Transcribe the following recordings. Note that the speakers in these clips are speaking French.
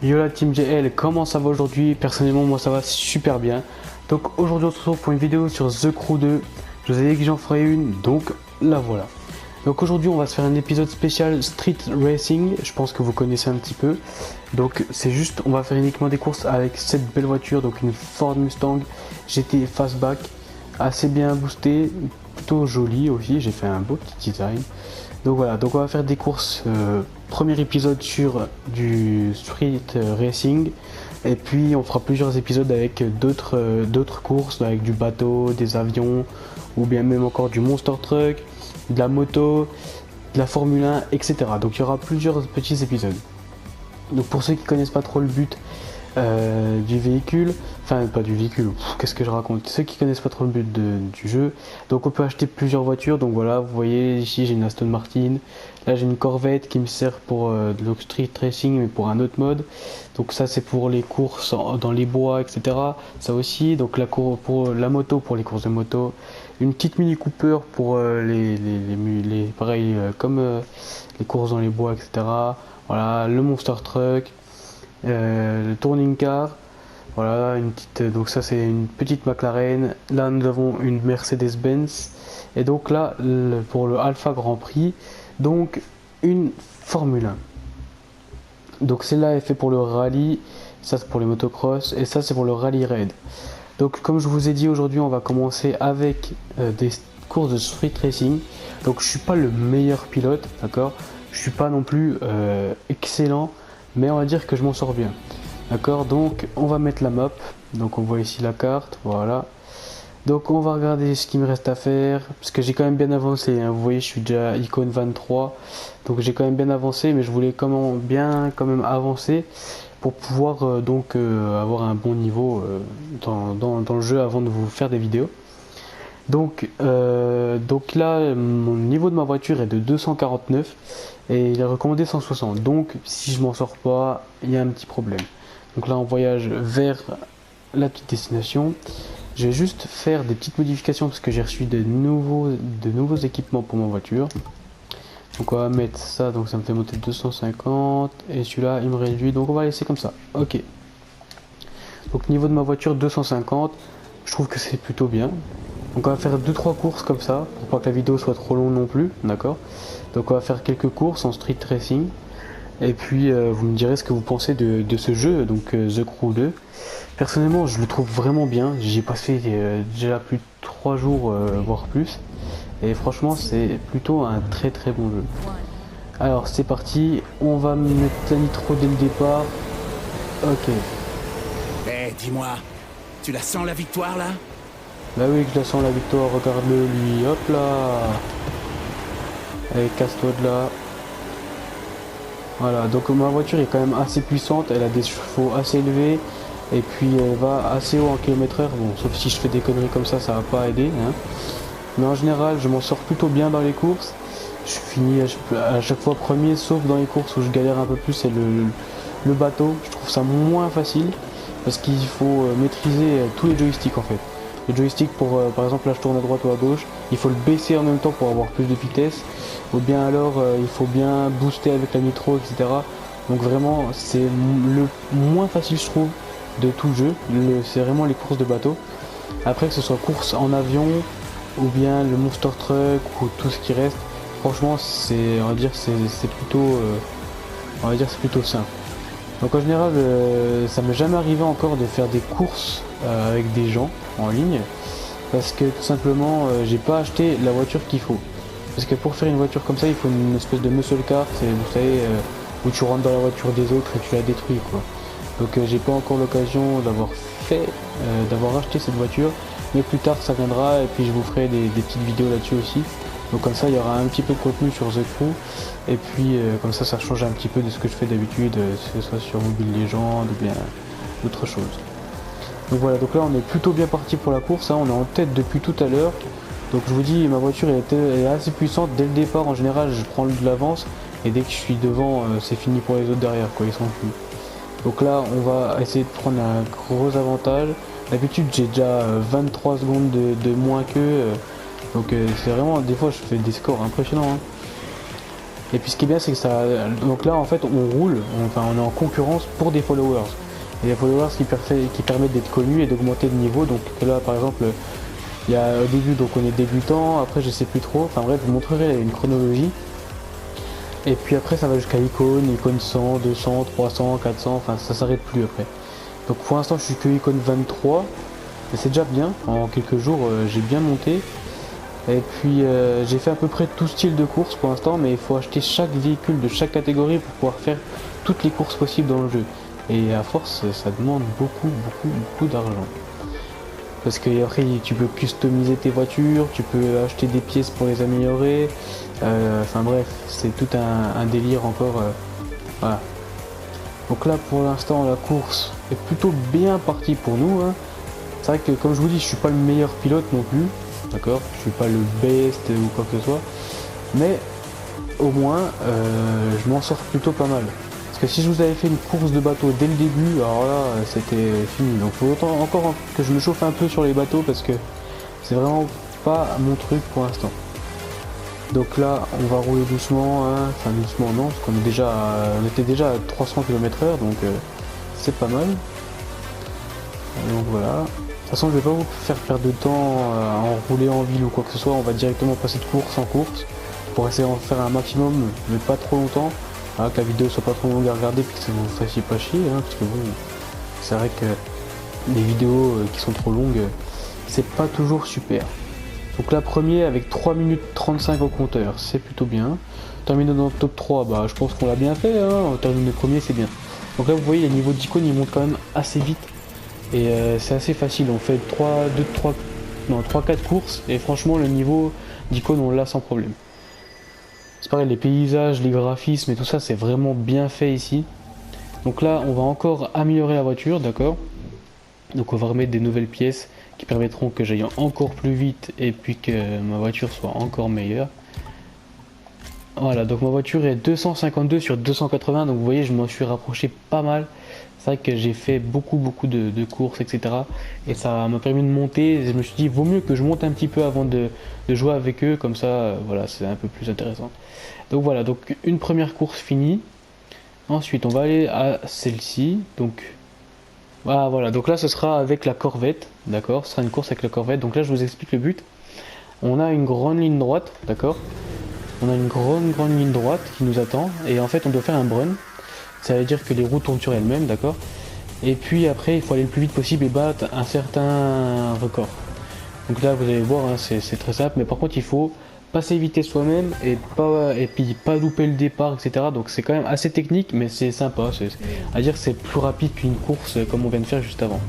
Yo la team GL, comment ça va aujourd'hui? Personnellement moi ça va super bien. Donc aujourd'hui on se retrouve pour une vidéo sur The Crew 2. Je vous ai dit que j'en ferai une, donc la voilà. Donc aujourd'hui on va se faire un épisode spécial Street Racing, je pense que vous connaissez un petit peu. Donc c'est juste, on va faire uniquement des courses avec cette belle voiture, donc une Ford Mustang GT Fastback, assez bien boostée, plutôt jolie aussi, j'ai fait un beau petit design. Donc voilà, donc on va faire des courses, premier épisode sur du Street Racing, et puis on fera plusieurs épisodes avec d'autres courses, avec du bateau, des avions, ou bien même encore du Monster Truck, de la moto, de la Formule 1, etc. Donc il y aura plusieurs petits épisodes. Donc pour ceux qui connaissent pas trop le but du véhicule, enfin pas du véhicule, qu'est-ce que je raconte, ceux qui connaissent pas trop le but du jeu, donc on peut acheter plusieurs voitures. Donc voilà, vous voyez ici j'ai une Aston Martin, là j'ai une Corvette qui me sert pour le Street Racing mais pour un autre mode. Donc ça c'est pour les courses dans les bois, etc. Ça aussi, donc pour la moto, pour les courses de moto, une petite Mini Cooper pour pareil comme les courses dans les bois, etc. Voilà, le Monster Truck, le Touring Car, voilà une petite, donc ça c'est une petite McLaren. Là nous avons une Mercedes-Benz, et donc là pour le Alpha Grand Prix, donc une Formule 1. Donc celle-là est fait pour le rallye, ça c'est pour les motocross, et ça c'est pour le rallye raid. Donc comme je vous ai dit, aujourd'hui on va commencer avec des courses de street racing. Donc je suis pas le meilleur pilote, d'accord, je suis pas non plus excellent, mais on va dire que je m'en sors bien, d'accord. Donc on va mettre la map, donc on voit ici la carte, voilà. Donc on va regarder ce qu'il me reste à faire, parce que j'ai quand même bien avancé, hein. Vous voyez je suis déjà à icône 23, donc j'ai quand même bien avancé, mais je voulais quand même avancer pour pouvoir avoir un bon niveau dans le jeu avant de vous faire des vidéos. Donc là mon niveau de ma voiture est de 249 et il est recommandé 160, donc si je m'en sors pas il y a un petit problème. Donc là on voyage vers la petite destination. Je vais juste faire des petites modifications parce que j'ai reçu de nouveaux équipements pour ma voiture. Donc on va mettre ça, donc ça me fait monter 250, et celui-là il me réduit, donc on va laisser comme ça. Ok. Donc niveau de ma voiture 250, je trouve que c'est plutôt bien. Donc on va faire 2-3 courses comme ça, pour pas que la vidéo soit trop longue non plus, d'accord. Donc on va faire quelques courses en street racing. Et puis vous me direz ce que vous pensez de ce jeu, donc The Crew 2. Personnellement je le trouve vraiment bien, j'y ai passé déjà plus de 3 jours, voire plus. Et franchement c'est plutôt un très très bon jeu. Alors c'est parti, on va mettre la nitro dès le départ. Ok. Eh, dis-moi, tu la sens la victoire là? Bah oui que je la sens la victoire, regarde-le lui, hop là. Allez, casse-toi de là. Voilà, donc ma voiture est quand même assez puissante, elle a des chevaux assez élevés, et puis elle va assez haut en km/h, bon sauf si je fais des conneries comme ça va pas aider, hein. Mais en général je m'en sors plutôt bien dans les courses, je finis à chaque fois premier, sauf dans les courses où je galère un peu plus, c'est le bateau. Je trouve ça moins facile, parce qu'il faut maîtriser tous les joysticks en fait. Le joystick pour par exemple là je tourne à droite ou à gauche, il faut le baisser en même temps pour avoir plus de vitesse, ou bien alors il faut bien booster avec la nitro, etc. Donc vraiment c'est le moins facile je trouve de tout le jeu, c'est vraiment les courses de bateau. Après que ce soit course en avion ou bien le Monster Truck ou tout ce qui reste, franchement c'est, on va dire c'est plutôt c'est plutôt simple. Donc en général ça m'est jamais arrivé encore de faire des courses avec des gens en ligne, parce que tout simplement j'ai pas acheté la voiture qu'il faut. Parce que pour faire une voiture comme ça il faut une espèce de muscle car, c'est, vous savez, où tu rentres dans la voiture des autres et tu la détruis quoi. Donc j'ai pas encore l'occasion d'avoir acheté cette voiture, mais plus tard ça viendra, et puis je vous ferai des petites vidéos là-dessus aussi. Donc comme ça il y aura un petit peu de contenu sur The Crew, et puis comme ça change un petit peu de ce que je fais d'habitude, que ce soit sur Mobile Legends ou bien autre chose. Donc voilà, donc là on est plutôt bien parti pour la course, hein. On est en tête depuis tout à l'heure. Donc je vous dis, ma voiture elle est assez puissante dès le départ. En général je prends de l'avance, et dès que je suis devant c'est fini pour les autres derrière quoi, ils sont plus. Donc là on va essayer de prendre un gros avantage. D'habitude j'ai déjà 23 secondes de moins qu'eux, donc c'est vraiment, des fois je fais des scores impressionnants, hein. Et puis ce qui est bien, c'est que ça, donc là en fait on roule, on est en concurrence pour des followers. Et des followers qui permettent d'être connus et d'augmenter de niveau. Donc là par exemple, il y a au début donc on est débutant, après je sais plus trop, enfin bref je vous montrerai une chronologie. Et puis après ça va jusqu'à icône 100, 200, 300, 400, enfin ça s'arrête plus après. Donc pour l'instant je suis que icône 23, mais c'est déjà bien, en quelques jours j'ai bien monté. Et puis j'ai fait à peu près tout style de course pour l'instant, mais il faut acheter chaque véhicule de chaque catégorie pour pouvoir faire toutes les courses possibles dans le jeu. Et à force ça demande beaucoup d'argent. Parce que après tu peux customiser tes voitures, tu peux acheter des pièces pour les améliorer. Enfin bref, c'est tout un délire encore. Voilà. Donc là pour l'instant la course est plutôt bien partie pour nous. Hein. C'est vrai que comme je vous dis, je suis pas le meilleur pilote non plus. D'accord, je suis pas le best ou quoi que ce soit. Mais au moins je m'en sors plutôt pas mal. Parce que si je vous avais fait une course de bateau dès le début, alors là c'était fini. Donc faut autant encore que je me chauffe un peu sur les bateaux parce que c'est vraiment pas mon truc pour l'instant. Donc là on va rouler doucement, hein. Enfin doucement non, parce on était déjà à 300 km/h, donc c'est pas mal. Donc voilà. De toute façon je vais pas vous faire perdre de temps à enrouler en ville ou quoi que ce soit, on va directement passer de course en course pour essayer d'en faire un maximum, mais pas trop longtemps. Ah, que la vidéo soit pas trop longue à regarder puis que ça vous fasse pas chier, hein, parce que bon, c'est vrai que les vidéos qui sont trop longues, c'est pas toujours super. Donc là premier avec 3 minutes 35 au compteur, c'est plutôt bien. Terminer dans le top 3, bah je pense qu'on l'a bien fait, hein. On termine le premier, c'est bien. Donc là vous voyez les niveaux d'icônes ils montent quand même assez vite. Et c'est assez facile, on fait 3-4 courses et franchement le niveau d'icône on l'a sans problème. C'est pareil, les paysages, les graphismes et tout ça, c'est vraiment bien fait ici. Donc là, on va encore améliorer la voiture, d'accord? Donc on va remettre des nouvelles pièces qui permettront que j'aille encore plus vite et puis que ma voiture soit encore meilleure. Voilà, donc ma voiture est 252 sur 280, donc vous voyez, je m'en suis rapproché pas mal. C'est vrai que j'ai fait beaucoup de courses, etc. Et ça m'a permis de monter. Et je me suis dit, vaut mieux que je monte un petit peu avant de jouer avec eux, comme ça, voilà, c'est un peu plus intéressant. Donc voilà, donc une première course finie. Ensuite, on va aller à celle-ci. Donc voilà, donc là, ce sera avec la Corvette, d'accord? Ce sera une course avec la Corvette. Donc là, je vous explique le but. On a une grande ligne droite, d'accord? On a une grande ligne droite qui nous attend. Et en fait, on doit faire un run. Ça veut dire que les roues tournent sur elles-mêmes, d'accord? Et puis après, il faut aller le plus vite possible et battre un certain record. Donc là, vous allez voir, hein, c'est très simple. Mais par contre, il faut pas s'éviter soi-même et puis pas louper le départ, etc. Donc c'est quand même assez technique, mais c'est sympa. À dire c'est plus rapide qu'une course comme on vient de faire juste avant.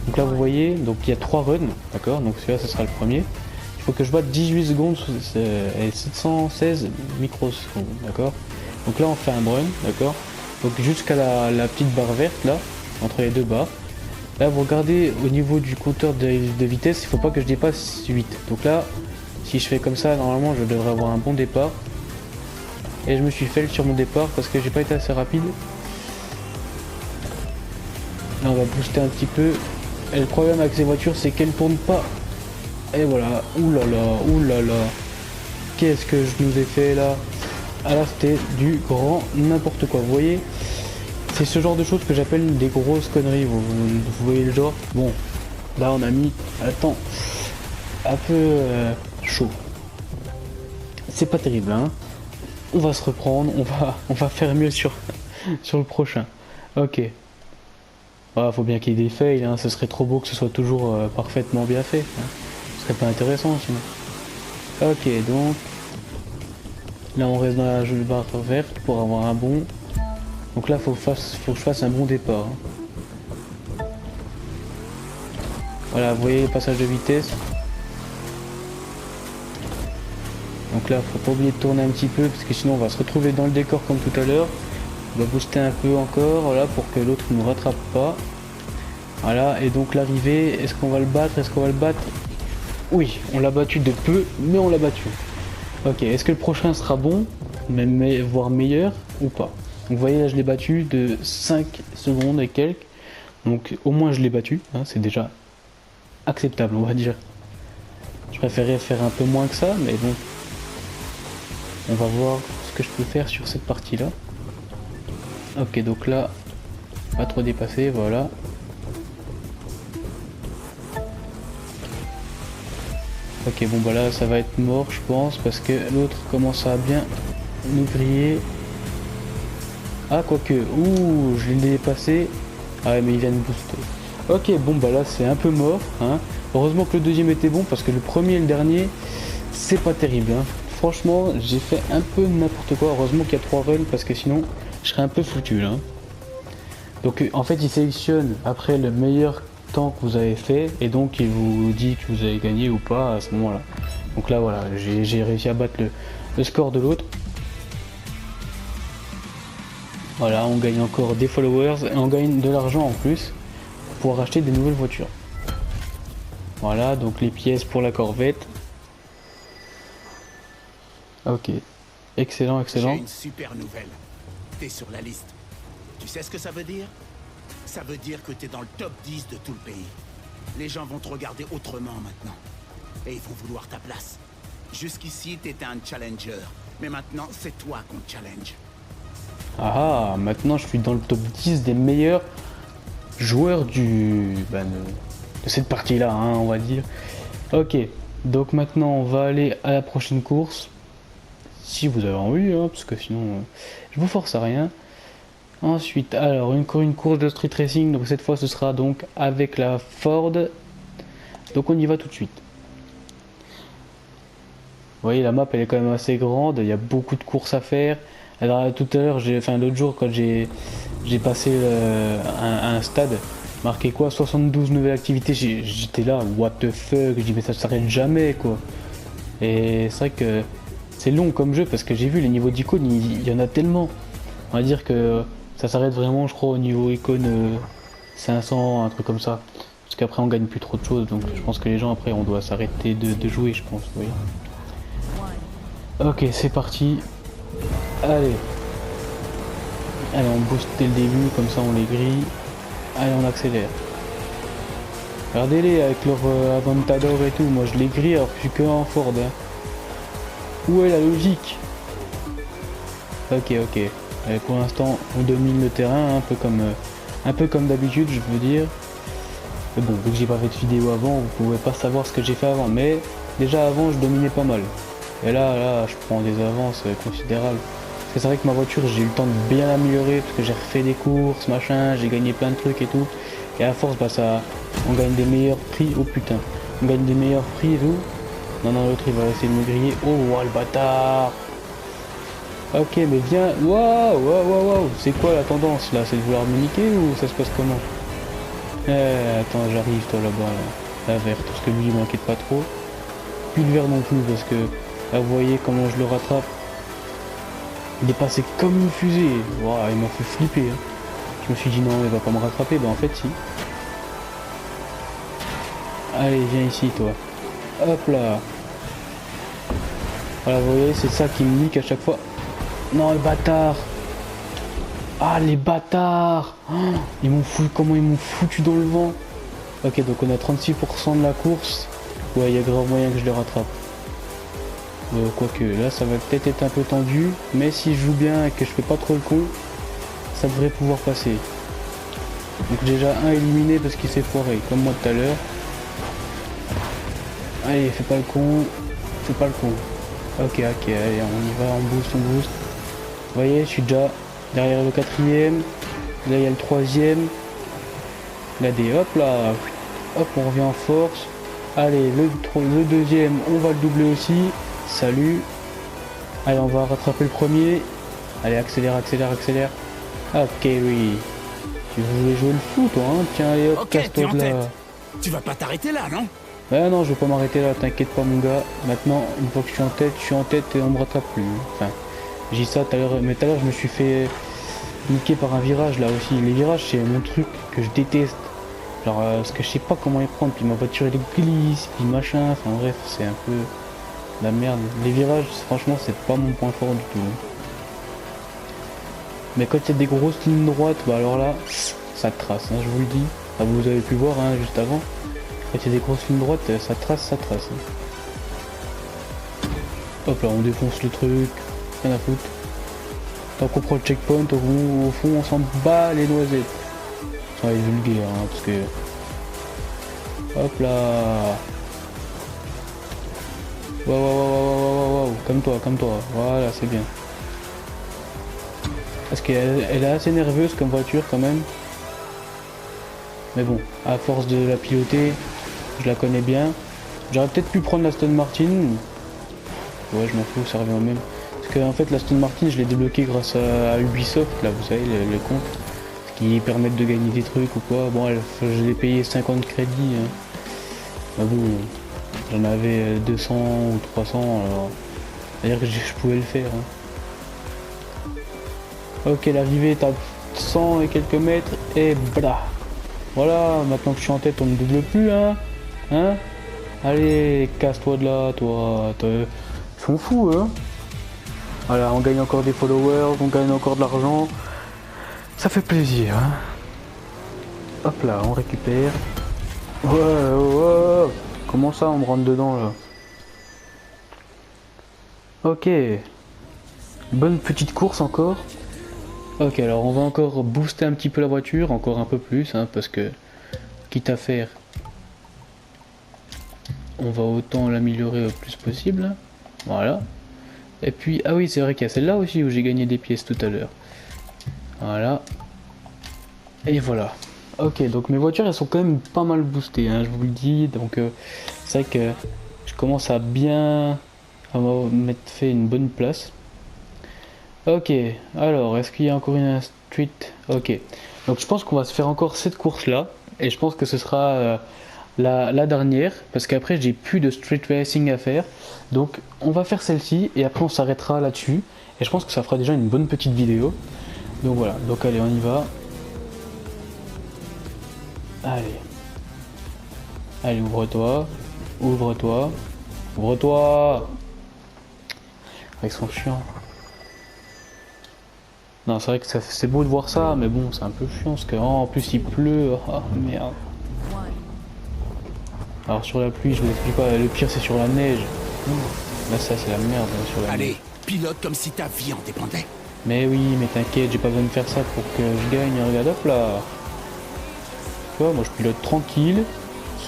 Donc là, vous voyez, donc il y a 3 runs, d'accord? Donc celui-là, ce sera le premier. Il faut que je batte 18 secondes et 716 microsecondes, d'accord? Donc là, on fait un run, d'accord? Donc jusqu'à la petite barre verte là, entre les deux barres. Là vous regardez au niveau du compteur de vitesse, il ne faut pas que je dépasse 8. Donc là, si je fais comme ça, normalement je devrais avoir un bon départ. Et je me suis fait sur mon départ parce que j'ai pas été assez rapide. Là on va booster un petit peu. Et le problème avec ces voitures c'est qu'elles ne tournent pas. Et voilà, oulala. Qu'est-ce que je nous ai fait là? Ah là c'était du grand n'importe quoi, vous voyez, c'est ce genre de choses que j'appelle des grosses conneries, vous voyez le genre. Bon, là on a mis un temps un peu chaud, c'est pas terrible, hein. On va se reprendre, on va faire mieux sur le prochain. Ok, voilà, faut bien qu'il y ait des fails, hein. Ce serait trop beau que ce soit toujours parfaitement bien fait, hein. Ce serait pas intéressant sinon. Ok, donc là on reste dans la barre verte pour avoir un bon. Donc là faut que je fasse un bon départ. Voilà, vous voyez le passage de vitesse. Donc là faut pas oublier de tourner un petit peu parce que sinon on va se retrouver dans le décor comme tout à l'heure. On va booster un peu encore, voilà, pour que l'autre ne nous rattrape pas. Voilà, et donc l'arrivée, est-ce qu'on va le battre? Oui, on l'a battu de peu, mais on l'a battu. Ok, est-ce que le prochain sera bon, même voire meilleur ou pas? Donc vous voyez là je l'ai battu de 5 secondes et quelques. Donc au moins je l'ai battu, hein, c'est déjà acceptable on va dire. Je préférais faire un peu moins que ça, mais bon. On va voir ce que je peux faire sur cette partie là. Ok, donc là, pas trop dépasser, voilà. Ok, bon bah là ça va être mort je pense parce que l'autre commence à bien nous griller. Ah quoique, ouh, je l'ai dépassé. Ah ouais, mais il vient de booster. Ok, bon bah là c'est un peu mort, hein. Heureusement que le deuxième était bon parce que le premier et le dernier c'est pas terrible, hein. Franchement j'ai fait un peu n'importe quoi. Heureusement qu'il y a 3 runs parce que sinon je serais un peu foutu là. Donc en fait il sélectionne après le meilleur temps que vous avez fait et donc il vous dit que vous avez gagné ou pas à ce moment là. Donc là voilà, j'ai réussi à battre le score de l'autre. Voilà, on gagne encore des followers et on gagne de l'argent en plus pour pouvoir acheter des nouvelles voitures. Voilà, donc les pièces pour la Corvette. Ok, excellent, excellent. J'ai une super nouvelle. T'es sur la liste. Tu sais ce que ça veut dire? Ça veut dire que t'es dans le top 10 de tout le pays. Les gens vont te regarder autrement maintenant. Et ils vont vouloir ta place. Jusqu'ici, t'étais un challenger. Mais maintenant, c'est toi qu'on challenge. Ah ah, maintenant je suis dans le top 10 des meilleurs joueurs de cette partie-là, hein, on va dire. Ok, donc maintenant on va aller à la prochaine course. Si vous avez envie, hein, parce que sinon je vous force à rien. Ensuite, alors encore une course de street racing, donc cette fois ce sera donc avec la Ford. Donc on y va tout de suite. Vous voyez la map elle est quand même assez grande, il y a beaucoup de courses à faire. Alors tout à l'heure, l'autre jour quand j'ai passé un stade, marqué quoi 72 nouvelles activités, j'étais là, what the fuck, je dis mais ça s'arrête jamais quoi. Et c'est vrai que c'est long comme jeu parce que j'ai vu les niveaux d'icônes, il y en a tellement. On va dire que ça s'arrête vraiment je crois au niveau icône 500, un truc comme ça. Parce qu'après on gagne plus trop de choses, donc je pense que les gens après on doit s'arrêter de jouer je pense, vous voyez. Ok, c'est parti. Allez. Allez, on booste dès le début, comme ça on les grille. Allez, on accélère. Regardez-les avec leur Aventador et tout. Moi je les grille alors que je suis que en Ford. Hein. Où est la logique? Ok, ok. Allez, pour l'instant, on domine le terrain, un peu comme d'habitude, je veux dire. Mais bon, vu que j'ai pas fait de vidéo avant, vous pouvez pas savoir ce que j'ai fait avant. Mais déjà avant, je dominais pas mal. Et là, je prends des avances considérables. Parce que c'est vrai que ma voiture, j'ai eu le temps de bien l'améliorer parce que j'ai refait des courses, machin, j'ai gagné plein de trucs et tout. Et à force, bah ça, on gagne des meilleurs prix. Oh putain, on gagne des meilleurs prix et tout. Non, non, l'autre il va essayer de me griller. Oh, wow, le bâtard. Ok, mais viens. Waouh, waouh, waouh, waouh. C'est quoi la tendance là? C'est de vouloir me niquer ou ça se passe comment? Attends, j'arrive toi là-bas, là. La verte, parce que lui il m'inquiète pas trop. Puis le vert non plus, parce que là vous voyez comment je le rattrape. Il est passé comme une fusée. Wow, il m'a fait flipper. Hein. Je me suis dit non, il va pas me rattraper. Ben en fait, si. Allez, viens ici, toi. Hop là. Voilà, vous voyez, c'est ça qui me nique à chaque fois. Non, les bâtards. Ah, les bâtards. Oh, ils m'ont foutu, comment ils m'ont foutu dans le vent. Ok, donc on a 36% de la course. Ouais, il y a grave moyen que je les rattrape. Quoique, là, ça va peut-être être un peu tendu. Mais si je joue bien et que je fais pas trop le con, ça devrait pouvoir passer. Donc déjà un éliminé parce qu'il s'est foiré, comme moi tout à l'heure. Allez, fais pas le con. Fais pas le con. Ok, ok, allez, on y va, on booste, on boost. Vous voyez, je suis déjà derrière le quatrième. Là, il y a le troisième. Là, hop là. Hop, on revient en force. Allez, le deuxième, on va le doubler aussi. Salut. Allez, on va rattraper le premier. Allez, accélère, accélère, accélère. Ok, oui. Tu voulais jouer le fou, toi, hein? Tiens, allez, hop, casse-toi de là. Tu vas pas t'arrêter là, non? Ah non, je vais pas m'arrêter là, t'inquiète pas, mon gars. Maintenant, une fois que je suis en tête et on me rattrape plus. Enfin, j'ai dit ça tout à l'heure, mais tout à l'heure, je me suis fait niquer par un virage là aussi. Les virages, c'est mon truc que je déteste. Genre, parce que je sais pas comment y prendre. Puis ma voiture, elle glisse, puis machin. Enfin, bref, c'est un peu la merde. Les virages, franchement, c'est pas mon point fort du tout. Mais quand il y a des grosses lignes droites, bah alors là, ça trace, hein, je vous le dis. Ah, vous avez pu voir hein, juste avant. Quand il y a des grosses lignes droites, ça trace, ça trace. Hein. Hop là, on défonce le truc. rien à foutre. Tant qu'on prend le checkpoint, au fond on s'en bat les noisettes. Ça va être vulgaire hein, parce que... Hop là. Waouh, comme toi, voilà c'est bien. Parce qu'elle est assez nerveuse comme voiture quand même. Mais bon, à force de la piloter, je la connais bien. J'aurais peut-être pu prendre la Aston Martin. Ouais, je m'en fous, ça revient au même. Parce que en fait, la Aston Martin, je l'ai débloqué grâce à Ubisoft, là, vous savez, le compte. Ce qui permet de gagner des trucs ou quoi. Bon, je l'ai payé 50 crédits. Hein. Mais bon, j'en avais 200 ou 300, alors... C'est-à-dire que je pouvais le faire. Hein. Ok, l'arrivée est à 100 et quelques mètres, et blah. Voilà, maintenant que je suis en tête, on ne double plus, hein. Hein? Allez, casse-toi de là, toi. Ils sont fous, hein. Voilà, on gagne encore des followers, on gagne encore de l'argent. Ça fait plaisir, hein. Hop là, on récupère. Ouais. Comment ça, on me rentre dedans, là? Ok. Bonne petite course encore. Ok, alors on va encore booster un petit peu la voiture, encore un peu plus, hein, parce que, quitte à faire, on va autant l'améliorer le plus possible. Voilà. Et puis, ah oui, c'est vrai qu'il y a celle-là aussi où j'ai gagné des pièces tout à l'heure. Voilà. Et voilà. Ok, donc mes voitures, elles sont quand même pas mal boostées, hein, je vous le dis. Donc, c'est vrai que je commence à bien m'être fait une bonne place. Ok, alors, est-ce qu'il y a encore une street? Ok, donc je pense qu'on va se faire encore cette course-là. Et je pense que ce sera la dernière. Parce qu'après, j'ai plus de street racing à faire. Donc, on va faire celle-ci. Et après, on s'arrêtera là-dessus. Et je pense que ça fera déjà une bonne petite vidéo. Donc voilà, donc allez, on y va. Allez, ouvre-toi. Ouvre-toi. Ouvre-toi. Avec son chien. Non, c'est vrai que c'est beau de voir ça, mais bon, c'est un peu chiant parce que en plus il pleut. Oh merde. Alors sur la pluie, je vous explique pas, le pire c'est sur la neige. Là ça c'est la merde sur la neige. Allez, pilote comme si ta vie en dépendait. Mais oui, mais t'inquiète, j'ai pas besoin de faire ça pour que je gagne. Regarde, hop là. Tu vois, moi je pilote tranquille,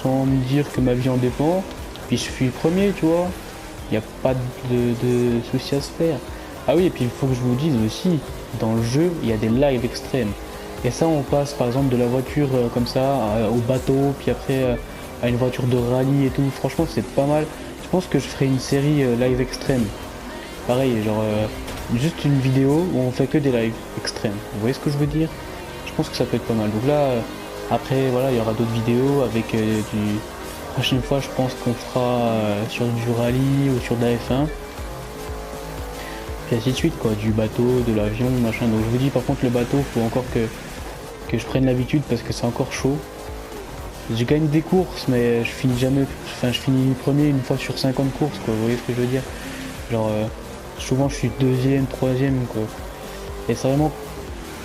sans me dire que ma vie en dépend. Puis je suis premier, tu vois. Il n'y a pas de soucis à se faire. Ah oui, et puis il faut que je vous dise aussi, dans le jeu, il y a des lives extrêmes. Et ça, on passe par exemple de la voiture comme ça au bateau, puis après à une voiture de rallye et tout. Franchement, c'est pas mal. Je pense que je ferai une série live extrême. Pareil, genre juste une vidéo où on fait que des lives extrêmes. Vous voyez ce que je veux dire? Je pense que ça peut être pas mal. Donc là, après, voilà, il y aura d'autres vidéos avec du... La prochaine fois, je pense qu'on fera sur du rallye ou sur de la F1. Puis ainsi de suite, quoi, du bateau, de l'avion, machin. Donc je vous dis, par contre, le bateau, faut encore que je prenne l'habitude parce que c'est encore chaud. Je gagne des courses, mais je finis jamais, enfin, je finis premier une fois sur 50 courses, quoi. Vous voyez ce que je veux dire? Genre, souvent, je suis deuxième, troisième, quoi. Et c'est vraiment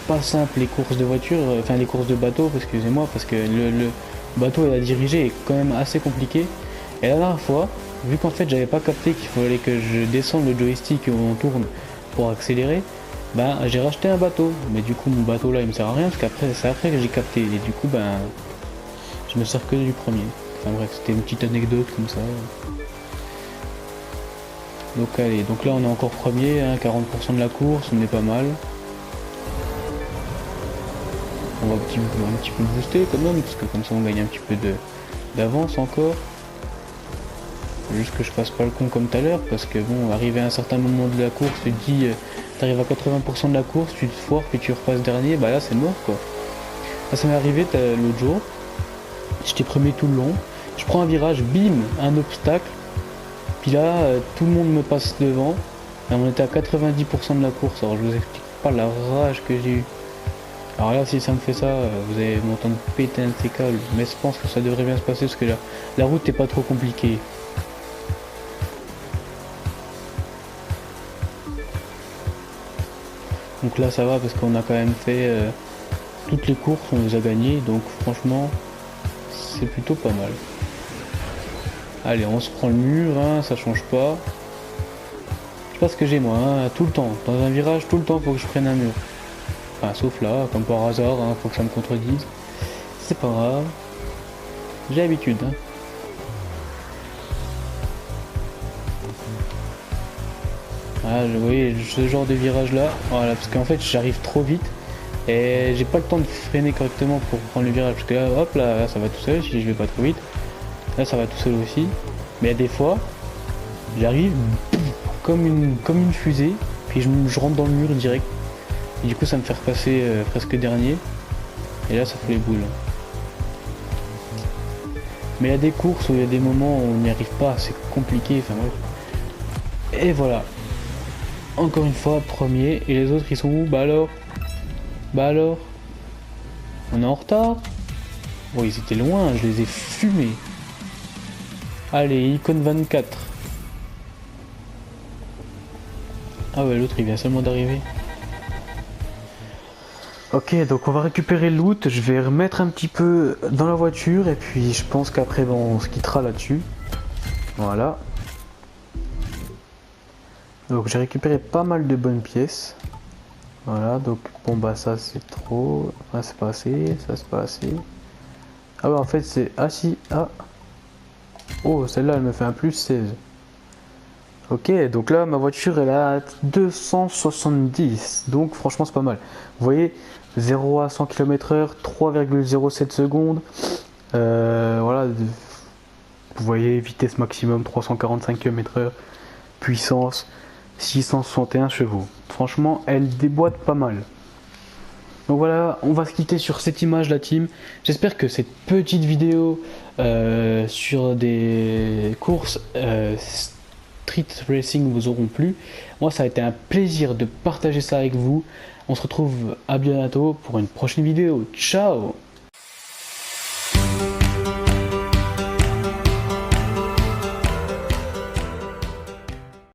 pas simple les courses de voiture, enfin les courses de bateau, excusez-moi, parce que le bateau à diriger est quand même assez compliqué. Et la dernière fois, vu qu'en fait j'avais pas capté qu'il fallait que je descende le joystick où on tourne pour accélérer, ben j'ai racheté un bateau. Mais du coup mon bateau là il me sert à rien parce qu'après c'est après que j'ai capté. Et du coup ben je me sers que du premier. Enfin bref, c'était une petite anecdote comme ça. Donc allez, donc là on est encore premier, hein, 40% de la course, on est pas mal. On va un petit peu booster quand même, parce que comme ça on gagne un petit peu d'avance encore. Juste que je fasse pas le con comme tout à l'heure, parce que bon, arrivé à un certain moment de la course, tu te dis, t'arrives à 80% de la course, tu te foires, puis tu repasses dernier, bah là c'est mort quoi. Là, ça m'est arrivé l'autre jour, j'étais premier tout le long, je prends un virage, bim, un obstacle, puis là tout le monde me passe devant, et on était à 90% de la course, alors je vous explique pas la rage que j'ai eu. Alors là, si ça me fait ça, vous allez m'entendre péter un de ces câbles, mais je pense que ça devrait bien se passer parce que la route n'est pas trop compliquée. Donc là, ça va parce qu'on a quand même fait toutes les courses, on les a gagnées, donc franchement, c'est plutôt pas mal. Allez, on se prend le mur, hein, ça change pas. sais pas ce que j'ai moi, hein, tout le temps. Dans un virage, tout le temps, faut que je prenne un mur. Enfin, sauf là, comme par hasard, hein, faut que ça me contredise. C'est pas grave. J'ai l'habitude. Hein. Ah, vous voyez, ce genre de virage là, voilà, parce qu'en fait j'arrive trop vite et j'ai pas le temps de freiner correctement pour prendre le virage. Parce que là, hop là, ça va tout seul si je vais pas trop vite. Là, ça va tout seul aussi. Mais des fois, j'arrive comme une fusée, puis je rentre dans le mur direct. Et du coup, ça me fait repasser presque dernier. Et là, ça fait les boules. Mais il y a des courses où il y a des moments où on n'y arrive pas, c'est compliqué. Enfin bref. Et voilà. Encore une fois, premier. Et les autres, ils sont où? Bah alors? On est en retard? Oh, ils étaient loin, je les ai fumés. Allez, icône 24. Ah ouais, l'autre, il vient seulement d'arriver. Ok, donc on va récupérer le loot. Je vais remettre un petit peu dans la voiture. Et puis, je pense qu'après, bon, on se quittera là-dessus. Voilà. Donc j'ai récupéré pas mal de bonnes pièces. Voilà, donc bon bah ça c'est trop. Ah, c'est pas assez, ça c'est pas assez. Ah ouais en fait c'est. Ah si, ah. Oh celle-là elle me fait un plus 16. Ok, donc là ma voiture elle a 270. Donc franchement c'est pas mal. Vous voyez, 0 à 100 km/h, 3,07 secondes. Voilà. Vous voyez, vitesse maximum 345 km/h. Puissance 661 chevaux. Franchement, elle déboîte pas mal. Donc voilà, on va se quitter sur cette image la team. J'espère que cette petite vidéo sur des courses street racing vous auront plu. Moi, ça a été un plaisir de partager ça avec vous. On se retrouve à bientôt pour une prochaine vidéo. Ciao!